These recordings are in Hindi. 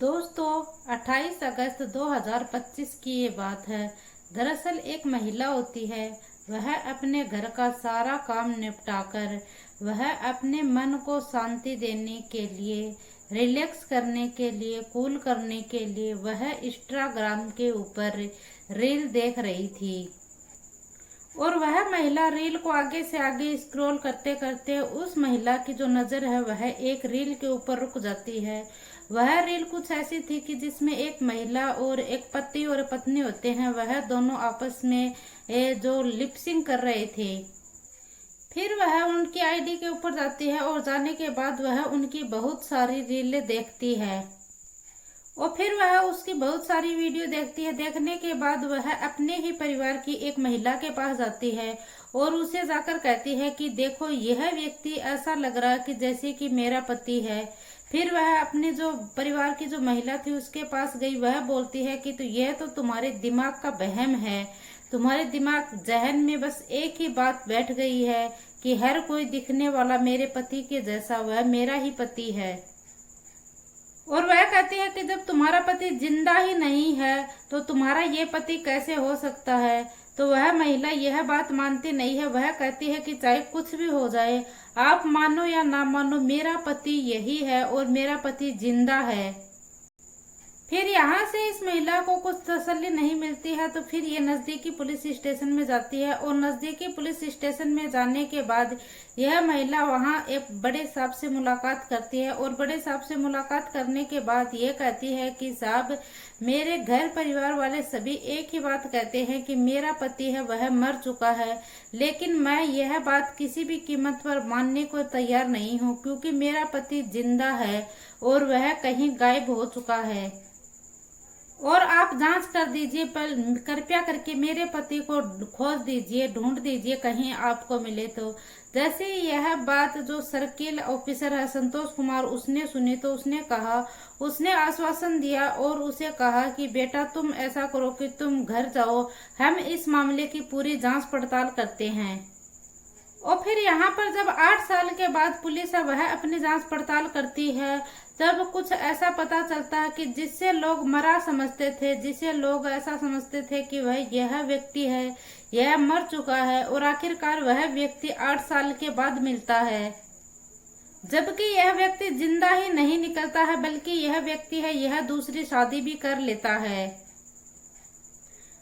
दोस्तों 28 अगस्त 2025 की ये बात है। दरअसल एक महिला होती है, वह अपने घर का सारा काम निपटाकर वह अपने मन को शांति देने के लिए, रिलैक्स करने के लिए, कूल करने के लिए वह इंस्टाग्राम के ऊपर रील देख रही थी। और वह महिला रील को आगे से आगे स्क्रॉल करते करते उस महिला की जो नज़र है वह एक रील के ऊपर रुक जाती है। वह रील कुछ ऐसी थी कि जिसमें एक महिला और एक पति और पत्नी होते हैं, वह दोनों आपस में जो लिपसिंग कर रहे थे। फिर वह उनकी आईडी के ऊपर जाती है और जाने के बाद वह उनकी बहुत सारी रीलें देखती है और फिर वह उसकी बहुत सारी वीडियो देखती है। देखने के बाद वह अपने ही परिवार की एक महिला के पास जाती है और उसे जाकर कहती है कि देखो, यह व्यक्ति ऐसा लग रहा है कि जैसे कि मेरा पति है। फिर वह अपने जो परिवार की जो महिला थी उसके पास गई। वह बोलती है कि तो यह तो तुम्हारे दिमाग का वहम है, तुम्हारे दिमाग जहन में बस एक ही बात बैठ गई है कि हर कोई दिखने वाला मेरे पति के जैसा वह मेरा ही पति है। और वह कहती है कि जब तुम्हारा पति जिंदा ही नहीं है तो तुम्हारा ये पति कैसे हो सकता है। तो वह महिला यह बात मानती नहीं है। वह कहती है कि चाहे कुछ भी हो जाए, आप मानो या ना मानो, मेरा पति यही है और मेरा पति जिंदा है। फिर यहाँ से इस महिला को कुछ तसल्ली नहीं मिलती है तो फिर ये नज़दीकी पुलिस स्टेशन में जाती है और नज़दीकी पुलिस स्टेशन में जाने के बाद यह महिला वहाँ एक बड़े साहब से मुलाकात करती है और बड़े साहब से मुलाकात करने के बाद ये कहती है कि साहब, मेरे घर परिवार वाले सभी एक ही बात कहते हैं कि मेरा पति है वह मर चुका है, लेकिन मैं यह बात किसी भी कीमत पर मानने को तैयार नहीं हूँ क्योंकि मेरा पति जिंदा है और वह कहीं गायब हो चुका है। और आप जांच कर दीजिए, पर कृपया करके मेरे पति को खोज दीजिए, ढूंढ दीजिए, कहीं आपको मिले तो। जैसे यह बात जो सर्किल ऑफिसर है संतोष कुमार, उसने सुनी तो उसने आश्वासन दिया और उसे कहा कि बेटा तुम ऐसा करो कि तुम घर जाओ, हम इस मामले की पूरी जांच पड़ताल करते हैं। और फिर यहाँ पर जब 8 साल के बाद पुलिस है वह अपनी जांच पड़ताल करती है, तब कुछ ऐसा पता चलता है कि जिससे लोग मरा समझते थे, जिसे लोग ऐसा समझते थे कि वह यह व्यक्ति है, यह मर चुका है, और आखिरकार वह व्यक्ति 8 साल के बाद मिलता है। जबकि यह व्यक्ति जिंदा ही नहीं निकलता है, बल्कि यह व्यक्ति है यह दूसरी शादी भी कर लेता है।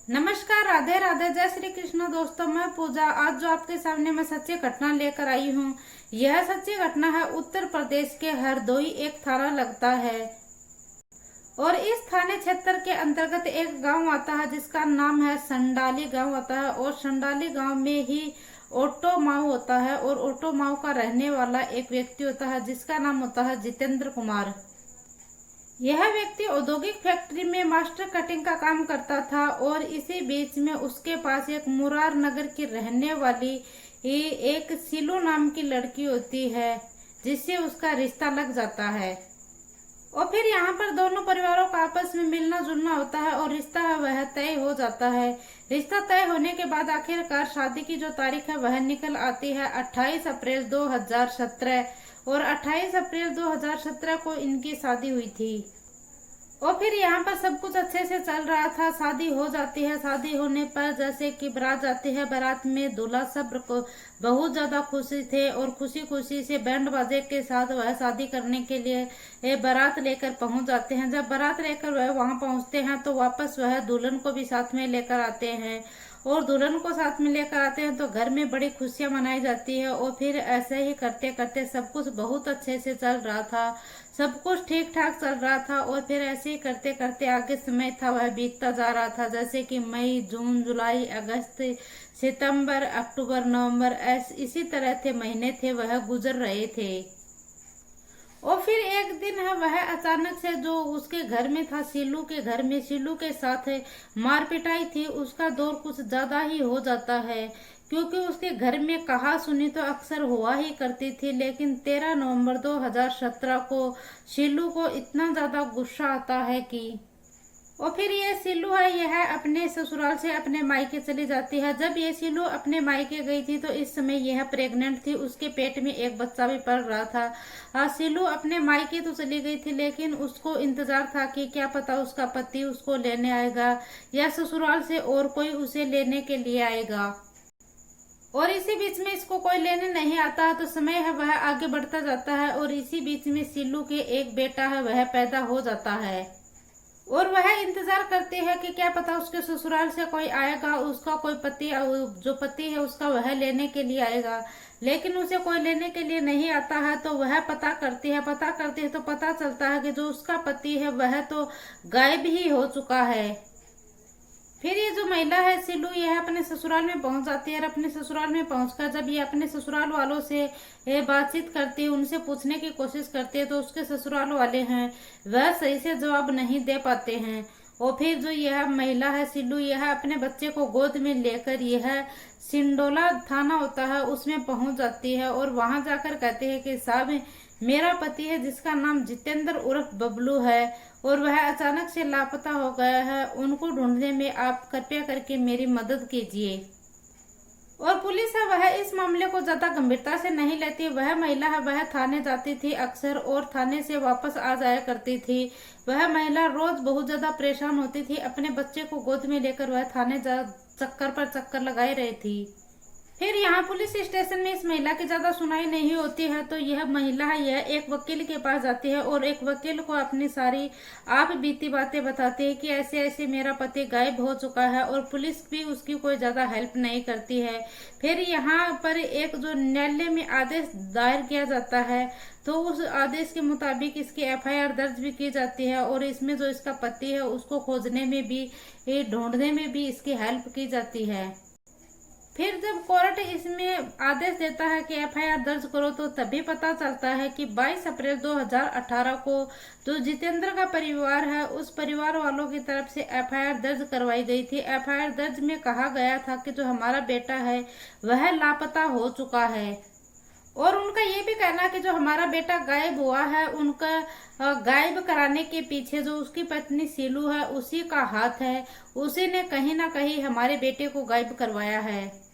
नमस्कार, राधे राधे, जय श्री कृष्ण। दोस्तों, मैं पूजा आज जो आपके सामने मैं सच्ची घटना लेकर आई हूँ, यह सच्ची घटना है उत्तर प्रदेश के हरदोई एक थाना लगता है और इस थाने क्षेत्र के अंतर्गत एक गांव आता है जिसका नाम है संडाली गांव आता है। और संडाली गांव में ही ऑटो माऊ होता है और ऑटो माऊ का रहने वाला एक व्यक्ति होता है जिसका नाम होता है जितेंद्र कुमार। यह व्यक्ति औद्योगिक फैक्ट्री में मास्टर कटिंग का काम करता था और इसी बीच में उसके पास एक मुरार नगर की रहने वाली एक सिलू नाम की लड़की होती है जिससे उसका रिश्ता लग जाता है। और फिर यहाँ पर दोनों परिवारों का आपस में मिलना जुलना होता है और रिश्ता है वह तय हो जाता है। रिश्ता तय होने के बाद आखिरकार शादी की जो तारीख है वह निकल आती है 28 अप्रैल 2017 और 28 अप्रैल 2017 को इनकी शादी हुई थी। और फिर यहाँ पर सब कुछ अच्छे से चल रहा था। शादी हो जाती है। शादी होने पर जैसे कि बारात जाती है, बारात में दूल्हा सब को बहुत ज्यादा खुशी थे और खुशी खुशी से बैंड बाजे के साथ वह शादी करने के लिए बारात लेकर पहुंच जाते हैं। जब बारात लेकर वह वहां पहुंचते हैं तो वापस वह दुल्हन को भी साथ में लेकर आते हैं और दुल्हन को साथ में लेकर आते हैं तो घर में बड़ी खुशियां मनाई जाती है। और फिर ऐसे ही करते करते सब कुछ बहुत अच्छे से चल रहा था, सब कुछ ठीक ठाक चल रहा था। और फिर ऐसे ही करते करते आगे समय था वह बीतता जा रहा था, जैसे कि मई, जून, जुलाई, अगस्त, सितंबर, अक्टूबर, नवंबर, इसी तरह थे महीने थे वह गुजर रहे थे। और फिर एक दिन है वह अचानक से जो उसके घर में था, शीलू के घर में शीलू के साथ मार पिटाई थी, उसका दौर कुछ ज्यादा ही हो जाता है क्योंकि उसके घर में कहा सुनी तो अक्सर हुआ ही करती थी। लेकिन 13 नवंबर 2017 को शीलू को इतना ज्यादा गुस्सा आता है कि और फिर ये सिल्लू है, यह अपने ससुराल से अपने मायके चली जाती है। जब ये सिल्लू अपने मायके गई थी तो इस समय यह प्रेग्नेंट थी, उसके पेट में एक बच्चा भी पल रहा था। सिल्लू अपने मायके तो चली गई थी, लेकिन उसको इंतजार था कि क्या पता उसका पति उसको लेने आएगा या ससुराल से और कोई उसे लेने के लिए आएगा। और इसी बीच में इसको कोई लेने नहीं आता तो समय है वह आगे बढ़ता जाता है, और इसी बीच में सिल्लू के एक बेटा है वह पैदा हो जाता है। और वह इंतजार करती है कि क्या पता उसके ससुराल से कोई आएगा, उसका कोई पति, जो पति है उसका, वह लेने के लिए आएगा। लेकिन उसे कोई लेने के लिए नहीं आता है। तो वह पता करती है तो पता चलता है कि जो उसका पति है वह तो गायब ही हो चुका है। फिर ये जो महिला है सिल्लू, यह अपने ससुराल में पहुंच जाती है, और अपने ससुराल में पहुंचकर जब ये अपने ससुराल वालों से बातचीत करती है, उनसे पूछने की कोशिश करती है, तो उसके ससुराल वाले हैं वह सही से जवाब नहीं दे पाते हैं। और फिर जो यह महिला है सिल्लू, यह अपने बच्चे को गोद में लेकर यह सिंडोला थाना होता है उसमें पहुंच जाती है, और वहां जाकर कहते हैं कि साहब मेरा पति है जिसका नाम जितेंद्र उर्फ बबलू है, और वह अचानक से लापता हो गया है, उनको ढूंढने में आप कृपया करके मेरी मदद कीजिए। और पुलिस है वह इस मामले को ज्यादा गंभीरता से नहीं लेती। वह महिला है वह थाने जाती थी अक्सर, और थाने से वापस आ जाया करती थी। वह महिला रोज बहुत ज्यादा परेशान होती थी, अपने बच्चे को गोद में लेकर वह थाने चक्कर पर चक्कर लगाए रही थी। फिर यहाँ पुलिस स्टेशन में इस महिला की ज्यादा सुनाई नहीं होती है, तो यह महिला है यह एक वकील के पास जाती है, और एक वकील को अपनी सारी आप बीती बातें बताती है कि ऐसे ऐसे मेरा पति गायब हो चुका है, और पुलिस भी उसकी कोई ज्यादा हेल्प नहीं करती है। फिर यहाँ पर एक जो न्यायालय में आदेश दायर किया जाता है, तो उस आदेश के मुताबिक इसकी एफआईआर दर्ज भी की जाती है, और इसमें जो इसका पति है उसको खोजने में भी, ढूंढने में भी इसकी हेल्प की जाती है। फिर जब कोर्ट इसमें आदेश देता है कि एफआईआर दर्ज करो, तो तभी पता चलता है कि 22 अप्रैल 2018 को जो जितेंद्र का परिवार है उस परिवार वालों की तरफ से एफआईआर दर्ज करवाई गई थी। एफआईआर दर्ज में कहा गया था कि जो हमारा बेटा है वह लापता हो चुका है, और उनका ये भी कहना है कि जो हमारा बेटा गायब हुआ है, उनका गायब कराने के पीछे जो उसकी पत्नी सिल्लू है उसी का हाथ है, उसी ने कहीं ना कहीं हमारे बेटे को गायब करवाया है।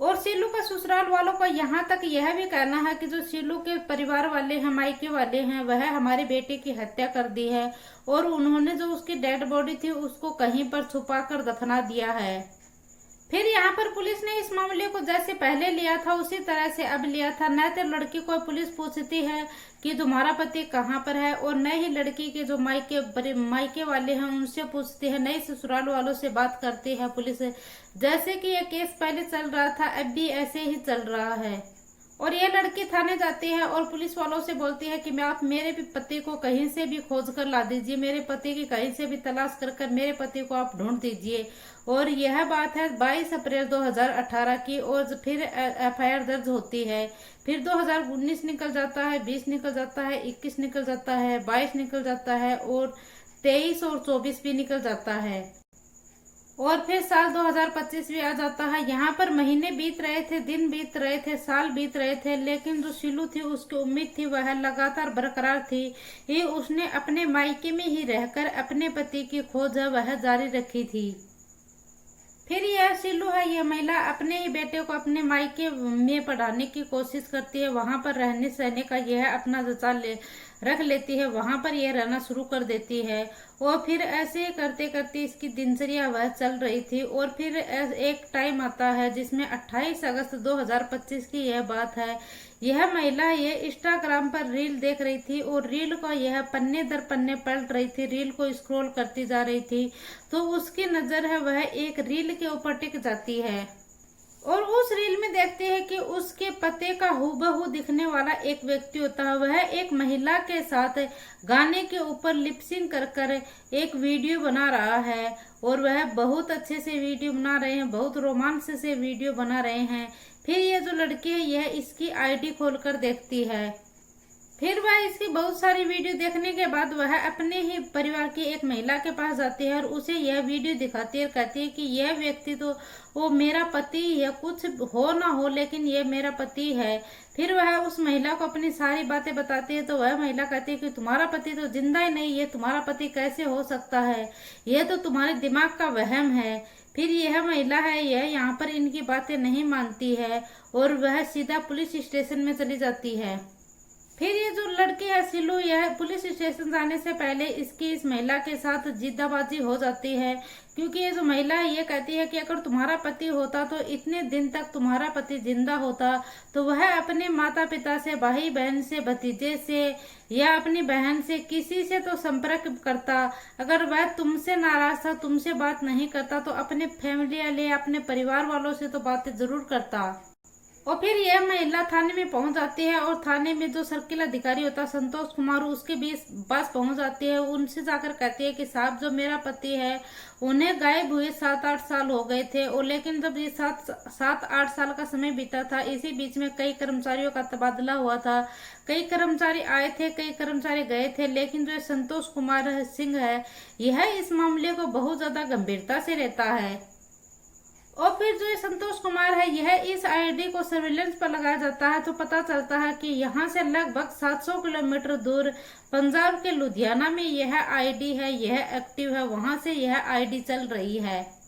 और सिल्लू का ससुराल वालों का यहाँ तक यह भी कहना है कि जो सिल्लू के परिवार वाले हैं, मायके वाले हैं, वह हमारे बेटे की हत्या कर दी है, और उन्होंने जो उसकी डेड बॉडी थी उसको कहीं पर छुपा कर दफना दिया है। फिर यहाँ पर पुलिस ने इस मामले को जैसे पहले लिया था उसी तरह से अब लिया था। न तो लड़की को पुलिस पूछती है कि तुम्हारा पति कहाँ पर है, और न ही लड़की के जो मायके वाले हैं उनसे पूछती है, नए ससुराल वालों से बात करती है पुलिस। जैसे कि यह केस पहले चल रहा था अब भी ऐसे ही चल रहा है। और ये लड़की थाने जाती है और पुलिस वालों से बोलती है कि मैं आप मेरे पति को कहीं से भी खोज कर ला दीजिए, मेरे पति की कहीं से भी तलाश कर मेरे पति को आप ढूंढ दीजिए। और यह बात है 22 अप्रैल 2018 की, और फिर एफआईआर दर्ज होती है। फिर 2019 निकल जाता है, 20 निकल जाता है, 21 निकल जाता है, 22 निकल जाता है, और 23 और 24 भी निकल जाता है, और फिर साल 2025 भी आ जाता है। यहाँ पर महीने बीत रहे थे, दिन बीत रहे थे, साल बीत रहे थे, लेकिन जो सिल्लू थी उसकी उम्मीद थी वह लगातार बरकरार थी। ये उसने अपने मायके में ही रहकर अपने पति की खोज वह जारी रखी थी। फिर यह सिल्लू है, यह महिला अपने ही बेटे को अपने मायके में पढ़ाने की कोशिश करती है, वहां पर रहने सहने का यह अपना जचा रख लेती है, वहां पर यह रहना शुरू कर देती है। और फिर ऐसे करते करते इसकी दिनचर्या वह चल रही थी। और फिर एक टाइम आता है जिसमें 28 अगस्त 2025 की यह बात है। यह महिला ये इंस्टाग्राम पर रील देख रही थी, और रील को यह पन्ने दर पन्ने पलट रही थी, रील को स्क्रॉल करती जा रही थी, तो उसकी नजर है वह एक रील के ऊपर टिक जाती है, और उस रील में देखते हैं कि उसके पति का हूबहू दिखने वाला एक व्यक्ति होता है। वह एक महिला के साथ गाने के ऊपर लिपसिंग कर कर एक वीडियो बना रहा है, और वह बहुत अच्छे से वीडियो बना रहे हैं, बहुत रोमांस से वीडियो बना रहे हैं। फिर ये जो लड़की है यह इसकी आईडी खोलकर देखती है। फिर वह इसकी बहुत सारी वीडियो देखने के बाद वह अपने ही परिवार की एक महिला के पास जाती है और उसे यह वीडियो दिखाती है और कहती है कि यह व्यक्ति तो वो मेरा पति है, कुछ हो ना हो लेकिन ये मेरा पति है। फिर वह उस महिला को अपनी सारी बातें बताती है तो वह महिला कहती है कि तुम्हारा पति तो जिंदा ही नहीं है, तुम्हारा पति कैसे हो सकता है, यह तो तुम्हारे दिमाग का वहम है। फिर यह महिला है, यह यहाँ पर इनकी बातें नहीं मानती है और वह सीधा पुलिस स्टेशन में चली जाती है। फिर ये जो लड़की है सिलू, यह पुलिस स्टेशन जाने से पहले इसकी इस महिला के साथ जिद्दाबाजी हो जाती है, क्योंकि ये जो महिला है ये कहती है कि अगर तुम्हारा पति होता तो इतने दिन तक तुम्हारा पति जिंदा होता तो वह अपने माता पिता से, भाई बहन से, भतीजे से या अपनी बहन से किसी से तो संपर्क करता। अगर वह तुमसे नाराज था, तुमसे बात नहीं करता तो अपने फैमिली वाले, अपने परिवार वालों से तो बातें जरूर करता। और फिर यह महिला थाने में पहुंच जाती है और थाने में जो सर्किल अधिकारी होता है संतोष कुमार, उसके भी पास पहुंच जाती है। उनसे जाकर कहती है कि साहब जो मेरा पति है उन्हें गायब हुए 7-8 साल हो गए थे, और लेकिन जब ये 7-8 साल का समय बीता था, इसी बीच में कई कर्मचारियों का तबादला हुआ था, कई कर्मचारी आए थे, कई कर्मचारी गए थे, लेकिन जो संतोष कुमार सिंह है यह इस मामले को बहुत ज्यादा गंभीरता से लेता है। और फिर जो ये संतोष कुमार है यह इस आईडी को सर्विलेंस पर लगाया जाता है तो पता चलता है कि यहाँ से लगभग 700 किलोमीटर दूर पंजाब के लुधियाना में यह आईडी है, यह एक्टिव है, वहां से यह आईडी चल रही है।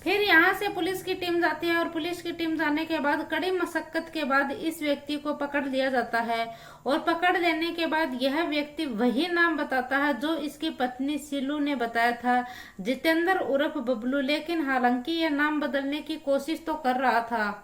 फिर यहाँ से पुलिस की टीम जाती है और पुलिस की टीम जाने के बाद कड़ी मशक्कत के बाद इस व्यक्ति को पकड़ लिया जाता है, और पकड़ लेने के बाद यह व्यक्ति वही नाम बताता है जो इसकी पत्नी सिलू ने बताया था, जितेंद्र उर्फ बबलू, लेकिन हालांकि यह नाम बदलने की कोशिश तो कर रहा था।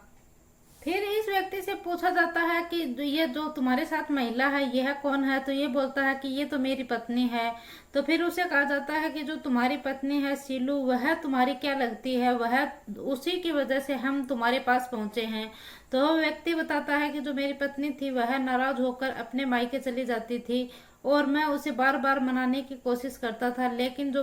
फिर इस व्यक्ति से पूछा जाता है कि ये जो तुम्हारे साथ महिला है यह कौन है, तो ये बोलता है कि ये तो मेरी पत्नी है। तो फिर उसे कहा जाता है कि जो तुम्हारी पत्नी है सीलू, वह तुम्हारी क्या लगती है, वह उसी की वजह से हम तुम्हारे पास पहुंचे हैं। तो वह व्यक्ति बताता है कि जो मेरी पत्नी थी वह नाराज होकर अपने मायके चली जाती थी और मैं उसे बार बार मनाने की कोशिश करता था, लेकिन जो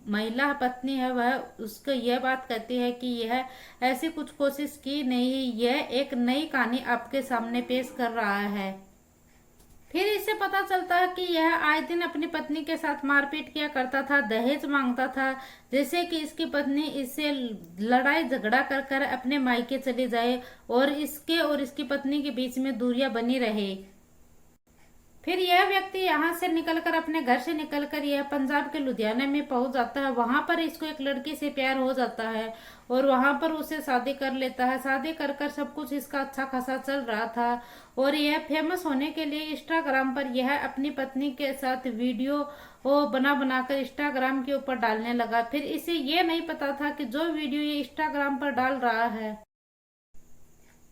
महिला पत्नी है वह उसको यह बात कहती है कि यह ऐसी कुछ कोशिश की नहीं, यह एक नई कहानी आपके सामने पेश कर रहा है। फिर इससे पता चलता है कि यह आए दिन अपनी पत्नी के साथ मारपीट किया करता था, दहेज मांगता था, जैसे कि इसकी पत्नी इससे लड़ाई झगड़ा कर कर अपने मायके चली जाए और इसके और इसकी पत्नी के बीच में दूरियां बनी रहे। फिर यह व्यक्ति यहाँ से निकलकर, अपने घर से निकलकर यह पंजाब के लुधियाना में पहुंच जाता है। वहां पर इसको एक लड़की से प्यार हो जाता है और वहां पर उसे शादी कर लेता है। शादी कर कर सब कुछ इसका अच्छा खासा चल रहा था और यह फेमस होने के लिए इंस्टाग्राम पर यह अपनी पत्नी के साथ वीडियो बना बनाकर इंस्टाग्राम के ऊपर डालने लगा। फिर इसे ये नहीं पता था कि जो वीडियो ये इंस्टाग्राम पर डाल रहा है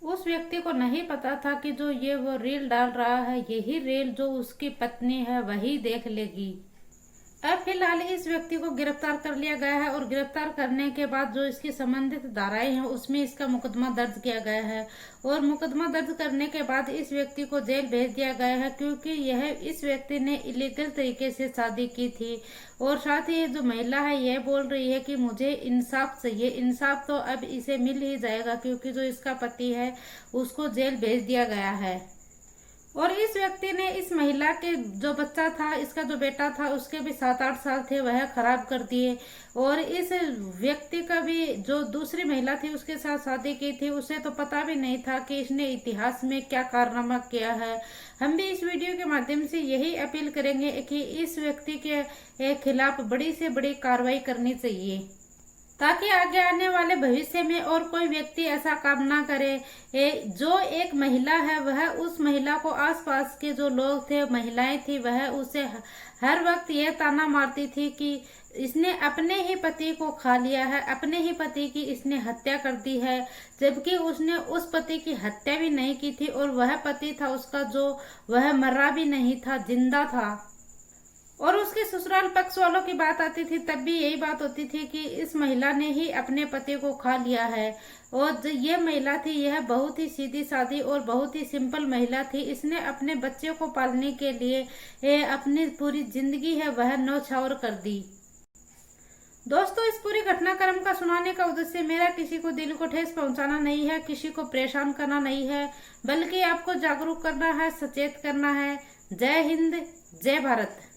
उस व्यक्ति को नहीं पता था कि जो ये वो रील डाल रहा है, यही रील जो उसकी पत्नी है वही देख लेगी। अब फिलहाल इस व्यक्ति को गिरफ्तार कर लिया गया है और गिरफ्तार करने के बाद जो इसकी संबंधित धाराएं हैं उसमें इसका मुकदमा दर्ज किया गया है और मुकदमा दर्ज करने के बाद इस व्यक्ति को जेल भेज दिया गया है, क्योंकि यह इस व्यक्ति ने इलीगल तरीके से शादी की थी। और साथ ही जो महिला है यह बोल रही है कि मुझे इंसाफ चाहिए। इंसाफ तो अब इसे मिल ही जाएगा, क्योंकि जो इसका पति है उसको जेल भेज दिया गया है। और इस व्यक्ति ने इस महिला के जो बच्चा था, इसका जो बेटा था, उसके भी 7-8 साल थे, वह खराब कर दिए। और इस व्यक्ति का भी जो दूसरी महिला थी उसके साथ शादी की थी, उसे तो पता भी नहीं था कि इसने इतिहास में क्या कारनामा किया है। हम भी इस वीडियो के माध्यम से यही अपील करेंगे कि इस व्यक्ति के खिलाफ बड़ी से बड़ी कार्रवाई करनी चाहिए, ताकि आगे आने वाले भविष्य में और कोई व्यक्ति ऐसा काम ना करे। जो एक महिला है वह उस महिला को, आसपास के जो लोग थे, महिलाएं थी, वह उसे हर वक्त यह ताना मारती थी कि इसने अपने ही पति को खा लिया है, अपने ही पति की इसने हत्या कर दी है, जबकि उसने उस पति की हत्या भी नहीं की थी और वह पति था उसका जो वह मरा भी नहीं था, जिंदा था। और उसके ससुराल पक्ष वालों की बात आती थी तब भी यही बात होती थी कि इस महिला ने ही अपने पति को खा लिया है। और जो ये महिला थी यह बहुत ही सीधी सादी और बहुत ही सिंपल महिला थी। इसने अपने बच्चे को पालने के लिए अपनी पूरी जिंदगी है वह न्यौछावर कर दी। दोस्तों, इस पूरी घटनाक्रम का सुनाने का उद्देश्य मेरा किसी को दिल को ठेस पहुंचाना नहीं है, किसी को परेशान करना नहीं है, बल्कि आपको जागरूक करना है, सचेत करना है। जय हिंद, जय भारत।